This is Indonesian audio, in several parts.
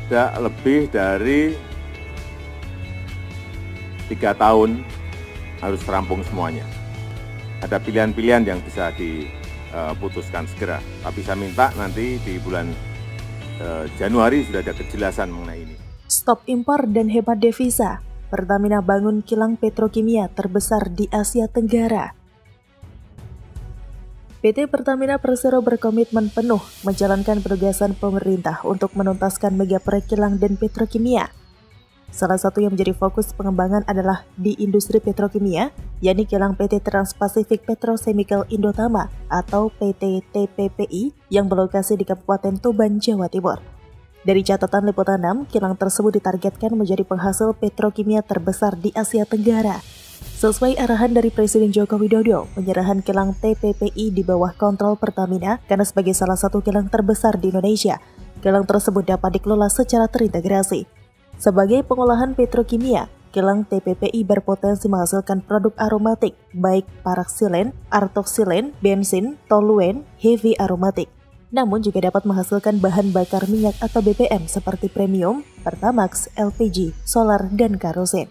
tidak lebih dari 3 tahun harus rampung semuanya. Ada pilihan-pilihan yang bisa diputuskan segera. Tapi saya minta nanti di bulan Januari sudah ada kejelasan mengenai ini. Stop impor dan hemat devisa. Pertamina bangun kilang petrokimia terbesar di Asia Tenggara. PT Pertamina Persero berkomitmen penuh menjalankan penugasan pemerintah untuk menuntaskan mega proyek kilang dan petrokimia. Salah satu yang menjadi fokus pengembangan adalah di industri petrokimia, yakni kilang PT Trans-Pacific Petrochemical Indotama atau PT TPPI yang berlokasi di Kabupaten Tuban, Jawa Timur. Dari catatan Liputan 6, kilang tersebut ditargetkan menjadi penghasil petrokimia terbesar di Asia Tenggara. Sesuai arahan dari Presiden Joko Widodo, penyerahan kilang TPPI di bawah kontrol Pertamina karena sebagai salah satu kilang terbesar di Indonesia, kilang tersebut dapat dikelola secara terintegrasi. Sebagai pengolahan petrokimia, kilang TPPI berpotensi menghasilkan produk aromatik, baik paraksilen, artoksilen, bensin, toluen, heavy aromatik. Namun juga dapat menghasilkan bahan bakar minyak atau BBM seperti premium, Pertamax, LPG, solar, dan kerosin.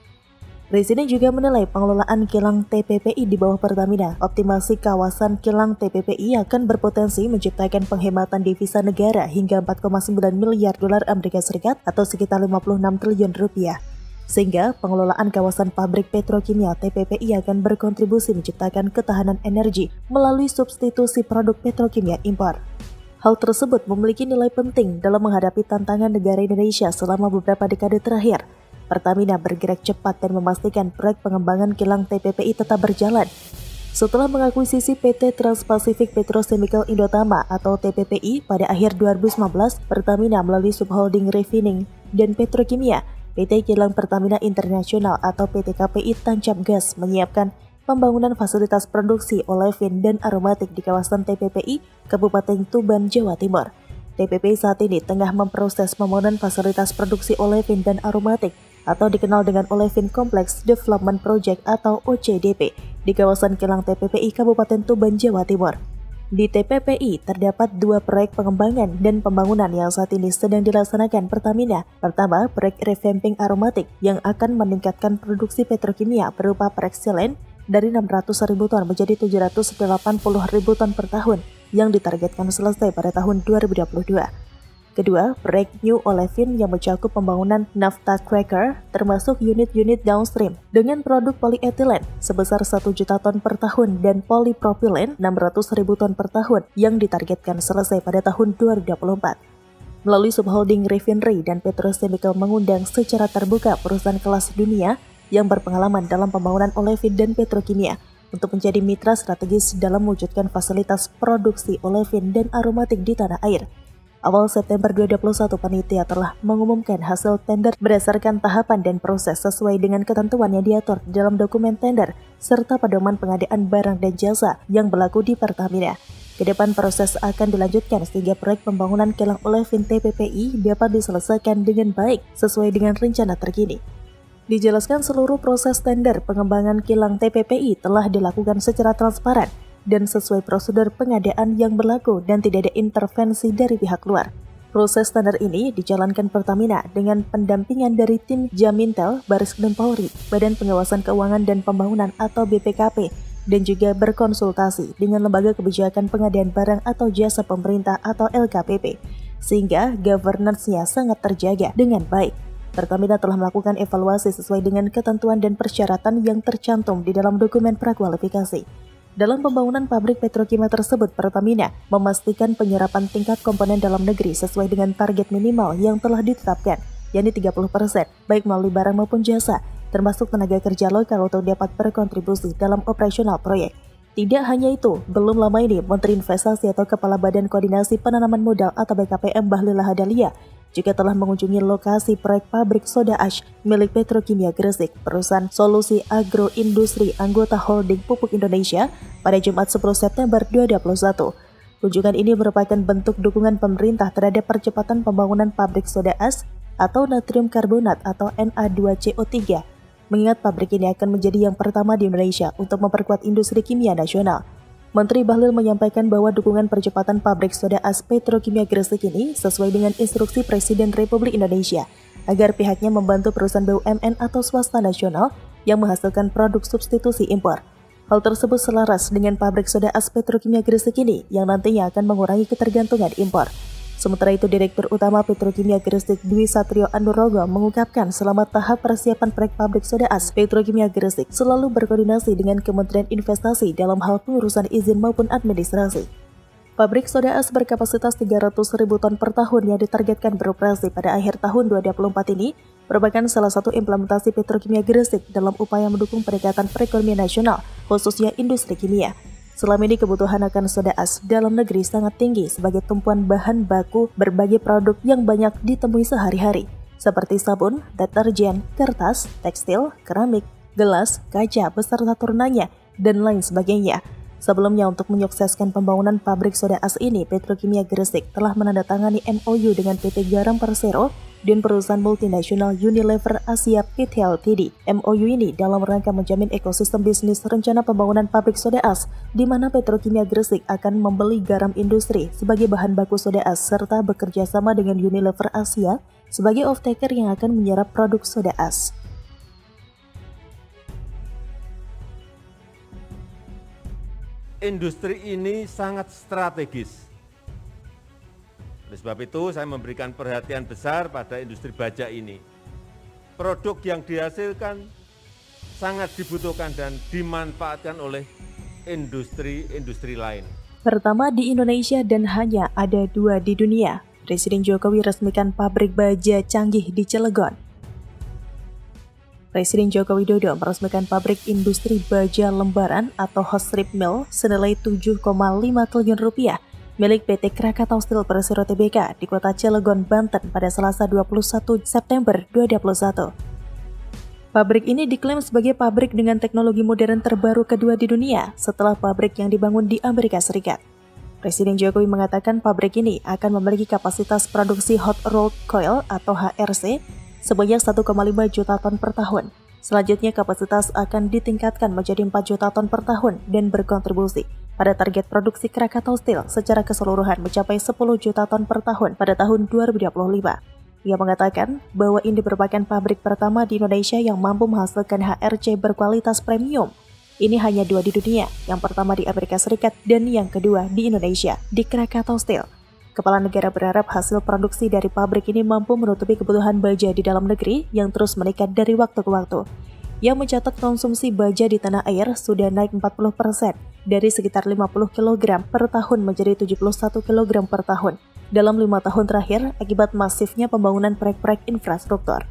Presiden juga menilai pengelolaan kilang TPPI di bawah Pertamina, optimasi kawasan kilang TPPI akan berpotensi menciptakan penghematan devisa negara hingga 4,9 miliar dolar Amerika Serikat atau sekitar 56 triliun rupiah. Sehingga pengelolaan kawasan pabrik petrokimia TPPI akan berkontribusi menciptakan ketahanan energi melalui substitusi produk petrokimia impor. Hal tersebut memiliki nilai penting dalam menghadapi tantangan negara Indonesia selama beberapa dekade terakhir. Pertamina bergerak cepat dan memastikan proyek pengembangan kilang TPPI tetap berjalan. Setelah mengakuisisi PT Trans-Pacific Petrochemical Indotama atau TPPI pada akhir 2019, Pertamina melalui Subholding Refining dan Petrokimia, PT Kilang Pertamina Internasional atau PT KPI Tancap Gas menyiapkan pembangunan fasilitas produksi olefin dan aromatik di kawasan TPPI, Kabupaten Tuban, Jawa Timur. TPPI saat ini tengah memproses pembangunan fasilitas produksi olefin dan aromatik atau dikenal dengan Olefin Complex Development Project atau OCDP di kawasan kilang TPPI Kabupaten Tuban, Jawa Timur. Di TPPI terdapat 2 proyek pengembangan dan pembangunan yang saat ini sedang dilaksanakan Pertamina. Pertama, proyek revamping aromatik yang akan meningkatkan produksi petrokimia berupa paraksilen dari 600.000 ton menjadi 780.000 ton per tahun yang ditargetkan selesai pada tahun 2022. Kedua, proyek New Olefin yang mencakup pembangunan naphtha cracker termasuk unit-unit downstream dengan produk polietilen sebesar 1 juta ton per tahun dan polipropilen 600.000 ton per tahun yang ditargetkan selesai pada tahun 2024. Melalui Subholding Refinery dan Petrochemical mengundang secara terbuka perusahaan kelas dunia yang berpengalaman dalam pembangunan olefin dan petrokimia untuk menjadi mitra strategis dalam mewujudkan fasilitas produksi olefin dan aromatik di tanah air. Awal September 2021, panitia telah mengumumkan hasil tender berdasarkan tahapan dan proses sesuai dengan ketentuan yang diatur di dalam dokumen tender serta pedoman pengadaan barang dan jasa yang berlaku di Pertamina. Kedepan proses akan dilanjutkan sehingga proyek pembangunan kilang olefin TPPI dapat diselesaikan dengan baik sesuai dengan rencana terkini. Dijelaskan seluruh proses tender pengembangan kilang TPPI telah dilakukan secara transparan dan sesuai prosedur pengadaan yang berlaku dan tidak ada intervensi dari pihak luar. Proses tender ini dijalankan Pertamina dengan pendampingan dari tim Jamintel, Baris Krim Polri, Badan Pengawasan Keuangan dan Pembangunan atau BPKP, dan juga berkonsultasi dengan Lembaga Kebijakan Pengadaan Barang atau Jasa Pemerintah atau LKPP, sehingga governance-nya sangat terjaga dengan baik. Pertamina telah melakukan evaluasi sesuai dengan ketentuan dan persyaratan yang tercantum di dalam dokumen prakualifikasi. Dalam pembangunan pabrik petrokimia tersebut, Pertamina memastikan penyerapan tingkat komponen dalam negeri sesuai dengan target minimal yang telah ditetapkan, yakni 30%, baik melalui barang maupun jasa, termasuk tenaga kerja lokal untuk dapat berkontribusi dalam operasional proyek. Tidak hanya itu, belum lama ini Menteri Investasi atau Kepala Badan Koordinasi Penanaman Modal atau BKPM Bahlil Lahadalia juga telah mengunjungi lokasi proyek pabrik soda ash milik Petrokimia Gresik, perusahaan Solusi Agroindustri anggota Holding Pupuk Indonesia pada Jumat 10 September 2021. Kunjungan ini merupakan bentuk dukungan pemerintah terhadap percepatan pembangunan pabrik soda ash atau natrium karbonat atau Na2CO3, mengingat pabrik ini akan menjadi yang pertama di Indonesia untuk memperkuat industri kimia nasional. Menteri Bahlil menyampaikan bahwa dukungan percepatan pabrik soda as Petrokimia Gresik ini sesuai dengan instruksi Presiden Republik Indonesia agar pihaknya membantu perusahaan BUMN atau swasta nasional yang menghasilkan produk substitusi impor. Hal tersebut selaras dengan pabrik soda as Petrokimia Gresik ini yang nantinya akan mengurangi ketergantungan impor. Sementara itu, Direktur Utama Petrokimia Gresik Dwi Satrio Anurogo mengungkapkan selama tahap persiapan proyek pabrik soda as Petrokimia Gresik selalu berkoordinasi dengan Kementerian Investasi dalam hal pengurusan izin maupun administrasi. Pabrik soda as berkapasitas 300.000 ton per tahun yang ditargetkan beroperasi pada akhir tahun 2024 ini merupakan salah satu implementasi Petrokimia Gresik dalam upaya mendukung peningkatan perekonomian nasional, khususnya industri kimia. Selama ini kebutuhan akan soda as dalam negeri sangat tinggi sebagai tumpuan bahan baku berbagai produk yang banyak ditemui sehari-hari, seperti sabun, deterjen, kertas, tekstil, keramik, gelas, kaca beserta turunannya, dan lain sebagainya. Sebelumnya, untuk menyukseskan pembangunan pabrik soda as ini, Petrokimia Gresik telah menandatangani MOU dengan PT Garam Persero dan perusahaan multinasional Unilever Asia PT Ltd. MOU ini dalam rangka menjamin ekosistem bisnis rencana pembangunan pabrik soda as, di mana Petrokimia Gresik akan membeli garam industri sebagai bahan baku soda as serta bekerja sama dengan Unilever Asia sebagai off-taker yang akan menyerap produk soda as. Industri ini sangat strategis. Oleh sebab itu, saya memberikan perhatian besar pada industri baja ini. Produk yang dihasilkan sangat dibutuhkan dan dimanfaatkan oleh industri-industri lain. Pertama di Indonesia dan hanya ada 2 di dunia. Presiden Jokowi resmikan pabrik baja canggih di Cilegon. Presiden Joko Widodo meresmikan pabrik industri baja lembaran atau hot strip mill senilai 7,5 triliun rupiah milik PT Krakatau Steel Persero Tbk di kota Cilegon, Banten pada Selasa 21 September 2021. Pabrik ini diklaim sebagai pabrik dengan teknologi modern terbaru kedua di dunia setelah pabrik yang dibangun di Amerika Serikat. Presiden Jokowi mengatakan pabrik ini akan memiliki kapasitas produksi hot rolled coil atau HRC sebanyak 1,5 juta ton per tahun. Selanjutnya kapasitas akan ditingkatkan menjadi 4 juta ton per tahun dan berkontribusi pada target produksi Krakatau Steel secara keseluruhan mencapai 10 juta ton per tahun pada tahun 2025. Ia mengatakan bahwa ini merupakan pabrik pertama di Indonesia yang mampu menghasilkan HRC berkualitas premium. Ini hanya 2 di dunia, yang pertama di Amerika Serikat dan yang kedua di Indonesia, di Krakatau Steel. Kepala negara berharap hasil produksi dari pabrik ini mampu menutupi kebutuhan baja di dalam negeri yang terus meningkat dari waktu ke waktu. Yang mencatat konsumsi baja di tanah air sudah naik 40% dari sekitar 50 kg per tahun menjadi 71 kg per tahun dalam 5 tahun terakhir akibat masifnya pembangunan proyek-proyek infrastruktur.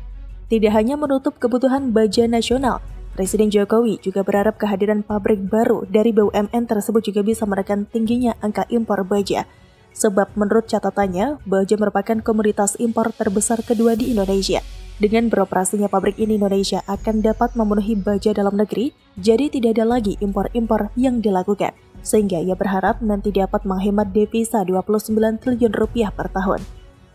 Tidak hanya menutup kebutuhan baja nasional, Presiden Jokowi juga berharap kehadiran pabrik baru dari BUMN tersebut juga bisa menekan tingginya angka impor baja. Sebab menurut catatannya, baja merupakan komoditas impor terbesar kedua di Indonesia. Dengan beroperasinya pabrik ini, Indonesia akan dapat memenuhi baja dalam negeri, jadi tidak ada lagi impor-impor yang dilakukan. Sehingga ia berharap nanti dapat menghemat devisa 29 triliun rupiah per tahun.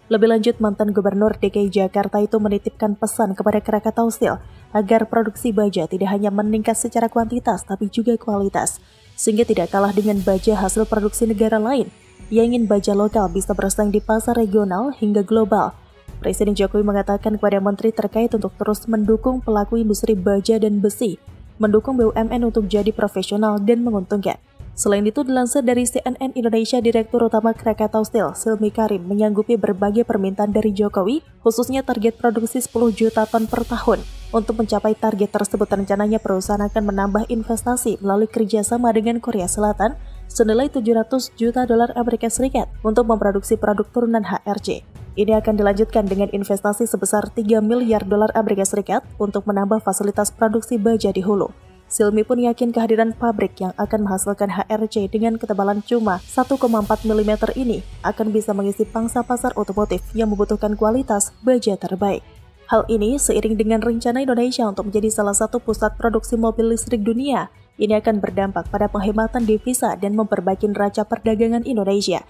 Lebih lanjut, mantan Gubernur DKI Jakarta itu menitipkan pesan kepada Krakatau Steel agar produksi baja tidak hanya meningkat secara kuantitas tapi juga kualitas, sehingga tidak kalah dengan baja hasil produksi negara lain yang ingin baja lokal bisa bersaing di pasar regional hingga global. Presiden Jokowi mengatakan kepada menteri terkait untuk terus mendukung pelaku industri baja dan besi, mendukung BUMN untuk jadi profesional dan menguntungkan. Selain itu, dilansir dari CNN Indonesia, Direktur Utama Krakatau Steel, Silmi Karim, menyanggupi berbagai permintaan dari Jokowi, khususnya target produksi 10 juta ton per tahun. Untuk mencapai target tersebut, rencananya perusahaan akan menambah investasi melalui kerjasama dengan Korea Selatan senilai 700 juta dolar Amerika Serikat untuk memproduksi produk turunan HRC. Ini akan dilanjutkan dengan investasi sebesar 3 miliar dolar Amerika Serikat untuk menambah fasilitas produksi baja di hulu. Silmi pun yakin kehadiran pabrik yang akan menghasilkan HRC dengan ketebalan cuma 1,4 mm ini akan bisa mengisi pangsa pasar otomotif yang membutuhkan kualitas baja terbaik. Hal ini seiring dengan rencana Indonesia untuk menjadi salah satu pusat produksi mobil listrik dunia. Ini akan berdampak pada penghematan devisa dan memperbaiki neraca perdagangan Indonesia.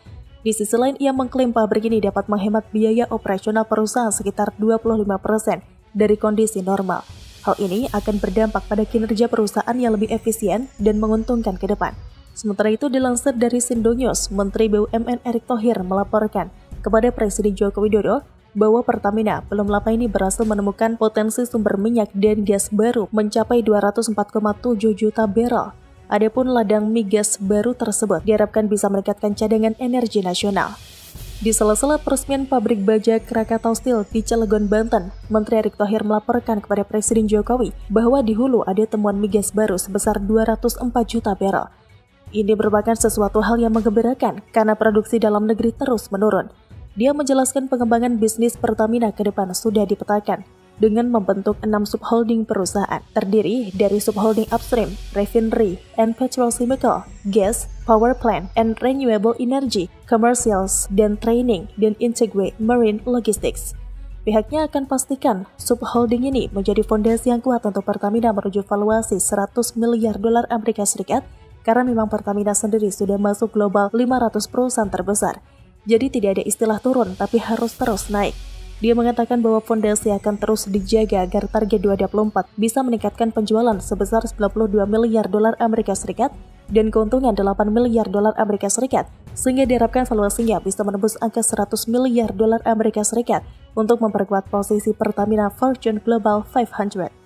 Di sisi lain, ia mengklaim pabrik ini dapat menghemat biaya operasional perusahaan sekitar 25% dari kondisi normal. Hal ini akan berdampak pada kinerja perusahaan yang lebih efisien dan menguntungkan ke depan. Sementara itu dilansir dari Sindonews, Menteri BUMN Erick Thohir melaporkan kepada Presiden Joko Widodo bahwa Pertamina belum lama ini berhasil menemukan potensi sumber minyak dan gas baru mencapai 204,7 juta barel. Adapun ladang migas baru tersebut diharapkan bisa meningkatkan cadangan energi nasional. Di sela-sela peresmian pabrik baja Krakatau Steel di Cilegon, Banten, Menteri Erick Thohir melaporkan kepada Presiden Jokowi bahwa di hulu ada temuan migas baru sebesar 204 juta barel. Ini merupakan sesuatu hal yang menggembirakan karena produksi dalam negeri terus menurun. Dia menjelaskan pengembangan bisnis Pertamina ke depan sudah dipetakan dengan membentuk 6 subholding perusahaan, terdiri dari subholding upstream, refinery, and petrochemical, gas, power plant, and renewable energy, commercials, dan training, dan integrate marine logistics. Pihaknya akan pastikan subholding ini menjadi fondasi yang kuat untuk Pertamina menuju valuasi 100 miliar dolar Amerika Serikat karena memang Pertamina sendiri sudah masuk global 500 perusahaan terbesar. Jadi tidak ada istilah turun, tapi harus terus naik. Dia mengatakan bahwa fondasi akan terus dijaga agar target 2024 bisa meningkatkan penjualan sebesar 92 miliar dolar Amerika Serikat dan keuntungan 8 miliar dolar Amerika Serikat, sehingga diharapkan valuasinya bisa menembus angka 100 miliar dolar Amerika Serikat untuk memperkuat posisi Pertamina Fortune Global 500.